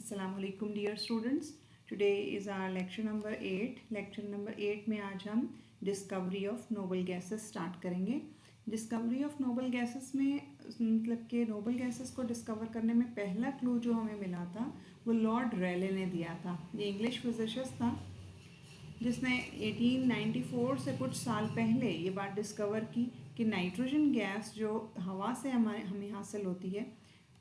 Assalamualaikum dear students. Today is our lecture number 8. Lecture number 8 में आज हम discovery of noble gases start करेंगे. Discovery of noble gases में मतलब कि नोबल गैसेस को डिस्कवर करने में पहला क्लू जो हमें मिला था वो लॉर्ड रेले ने दिया था. ये इंग्लिश फिजिसिस्ट था जिसने 1894 से कुछ साल पहले ये बात डिस्कवर की कि नाइट्रोजन गैस जो हवा से हमें हासिल होती है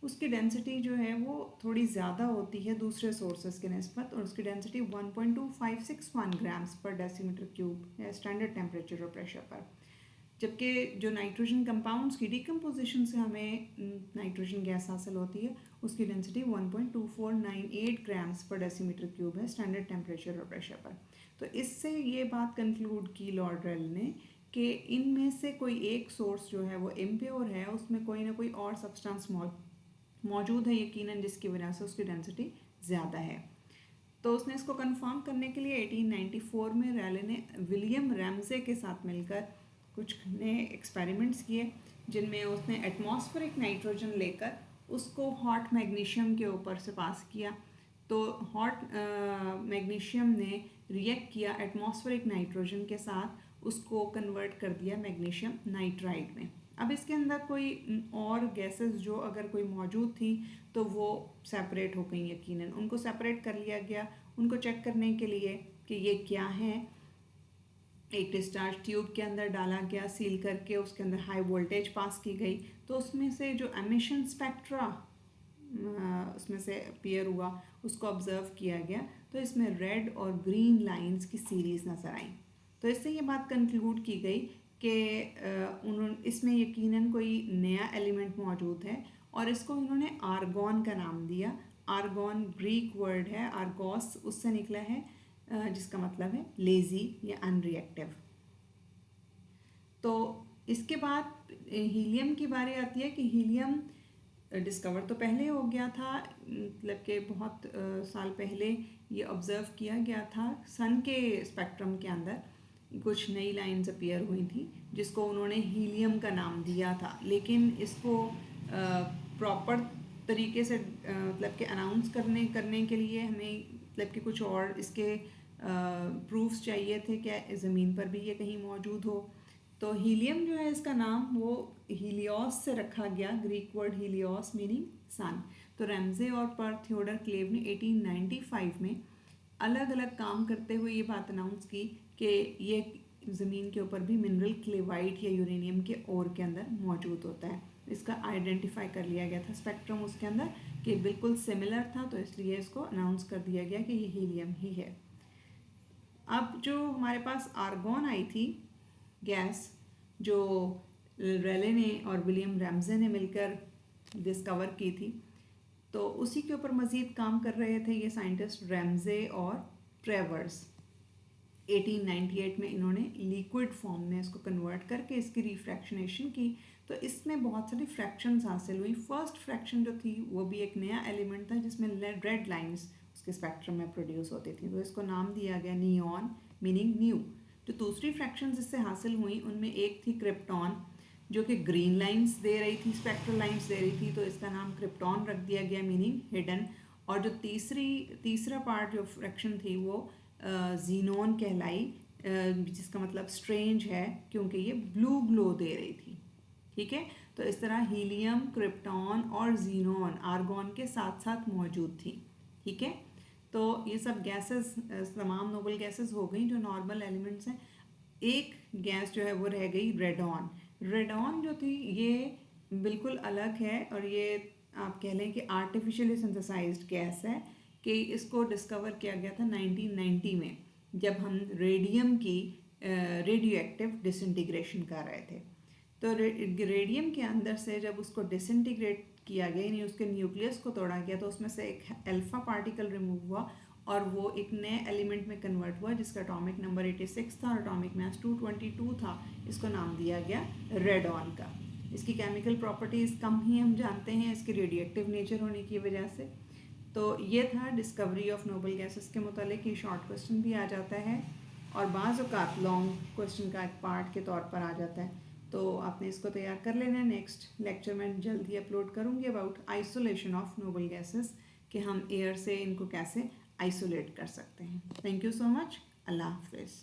उसकी डेंसिटी जो है वो थोड़ी ज़्यादा होती है दूसरे सोर्सेज के नस्बत, और उसकी डेंसिटी 1.2561 ग्राम्स पर डेसीमीटर क्यूब है स्टैंडर्ड टेम्परेचर और प्रेशर पर. जबकि जो नाइट्रोजन कंपाउंड्स की डिकम्पोजिशन से हमें नाइट्रोजन गैस हासिल होती है उसकी डेंसिटी 1.2498 ग्राम्स पर डेसीमीटर क्यूब है स्टैंडर्ड टेम्परेचर और प्रेशर पर. तो इससे ये बात कंक्लूड की लॉर्ड रेल ने कि इनमें से कोई एक सोर्स जो है वो इम्प्योर है, उसमें कोई ना कोई और सब्सटेंस मौजूद है यकीनन, जिसकी वजह से उसकी डेंसिटी ज़्यादा है. तो उसने इसको कंफर्म करने के लिए 1894 में रैले ने विलियम रैमजे के साथ मिलकर कुछ नए एक्सपेरिमेंट्स किए जिनमें उसने एटमॉस्फेरिक नाइट्रोजन लेकर उसको हॉट मैग्नीशियम के ऊपर से पास किया. तो हॉट मैग्नीशियम ने रिएक्ट किया एटमॉस्फेरिक नाइट्रोजन के साथ, उसको कन्वर्ट कर दिया मैग्नीशियम नाइट्राइड में. अब इसके अंदर कोई और गैसेस जो अगर कोई मौजूद थी तो वो सेपरेट हो गई यकीनन. उनको सेपरेट कर लिया गया उनको चेक करने के लिए कि ये क्या है. एक डिस्चार्ज ट्यूब के अंदर डाला गया, सील करके उसके अंदर हाई वोल्टेज पास की गई, तो उसमें से जो एमिशन स्पेक्ट्रा उसमें से अपीयर हुआ उसको ऑब्जर्व किया गया. तो इसमें रेड और ग्रीन लाइंस की सीरीज़ नज़र आई. तो इससे ये बात कंक्लूड की गई कि उन्होंने इसमें यकीनन कोई नया एलिमेंट मौजूद है और इसको उन्होंने आर्गॉन का नाम दिया. आर्गॉन ग्रीक वर्ड है, आर्गोस उससे निकला है जिसका मतलब है लेज़ी या अनरिएक्टिव. तो इसके बाद हीलियम की बारी आती है कि हीलियम डिस्कवर तो पहले हो गया था, मतलब कि बहुत साल पहले ये ऑब्ज़र्व किया गया था. सन के स्पेक्ट्रम के अंदर कुछ नई लाइंस अपीयर हुई थी जिसको उन्होंने हीलियम का नाम दिया था, लेकिन इसको प्रॉपर तरीके से मतलब कि अनाउंस करने के लिए हमें मतलब कि कुछ और इसके प्रूफ्स चाहिए थे कि ज़मीन पर भी ये कहीं मौजूद हो. तो हीलियम जो है इसका नाम वो हीलियोस से रखा गया, ग्रीक वर्ड हीलियोस मीनिंग सन. तो रैमजे और पर थियोडर क्लेव ने 1895 में अलग अलग काम करते हुए ये बात अनाउंस की कि ये ज़मीन के ऊपर भी मिनरल क्लेवाइट या यूरेनियम के ओर के अंदर मौजूद होता है. इसका आइडेंटिफाई कर लिया गया था स्पेक्ट्रम उसके अंदर कि बिल्कुल सिमिलर था, तो इसलिए इसको अनाउंस कर दिया गया कि ये हीलियम ही है. अब जो हमारे पास आर्गॉन आई थी गैस जो रेले ने और विलियम रैमजे ने मिलकर डिस्कवर की थी, तो उसी के ऊपर मज़ीद काम कर रहे थे ये साइंटिस्ट रैमजे और ट्रेवर्स. 1898 में इन्होंने लिक्विड फॉर्म में इसको कन्वर्ट करके इसकी रिफ्रैक्शनेशन की. तो इसमें बहुत सारी फ्रैक्शंस हासिल हुई. फर्स्ट फ्रैक्शन जो थी वो भी एक नया एलिमेंट था जिसमें रेड लाइंस उसके स्पेक्ट्रम में प्रोड्यूस होती थी, तो इसको नाम दिया गया नियॉन मीनिंग न्यू. जो दूसरी फ्रैक्शन जिससे हासिल हुई उनमें एक थी क्रिप्टॉन जो कि ग्रीन लाइंस दे रही थी, स्पेक्ट्रल लाइंस दे रही थी, तो इसका नाम क्रिप्टॉन रख दिया गया मीनिंग हिडन. और जो तीसरा पार्ट जो फ्रैक्शन थी वो जीनोन कहलाई, जिसका मतलब स्ट्रेंज है क्योंकि ये ब्लू ग्लो दे रही थी. ठीक है, तो इस तरह हीलियम, क्रिप्टॉन और जीनोन आर्गॉन के साथ साथ मौजूद थी. ठीक है, तो ये सब गैसेस तमाम नोबल गैसेस हो गई जो नॉर्मल एलिमेंट्स हैं. एक गैस जो है वो रह गई रेडॉन. रेडॉन जो थी ये बिल्कुल अलग है और ये आप कह लें कि आर्टिफिशियली सिंथेसाइज्ड गैस है कि इसको डिस्कवर किया गया था 1990 में जब हम रेडियम की रेडियो एक्टिव डिसइंटीग्रेशन कर रहे थे. तो रेडियम के अंदर से जब उसको डिसइंटीग्रेट किया गया यानी उसके न्यूक्लियस को तोड़ा गया तो उसमें से एक अल्फा पार्टिकल रिमूव हुआ और वो एक नए एलिमेंट में कन्वर्ट हुआ जिसका एटॉमिक नंबर 86 था और एटॉमिक मास 222 था. इसको नाम दिया गया रेडॉन का. इसकी केमिकल प्रॉपर्टीज़ कम ही हम जानते हैं इसके रेडिएक्टिव नेचर होने की वजह से. तो ये था डिस्कवरी ऑफ नोबल गैसेस के मुतालिक. ये शॉर्ट क्वेश्चन भी आ जाता है और बाज़ औक़ात लॉन्ग क्वेश्चन का एक पार्ट के तौर पर आ जाता है, तो आपने इसको तैयार कर लेना है. नेक्स्ट लेक्चर में जल्द ही अपलोड करूँगी about isolation of noble gases. कि हम एयर से इनको कैसे आइसोलेट कर सकते हैं। Thank you so much. अल्लाह हाफिज़।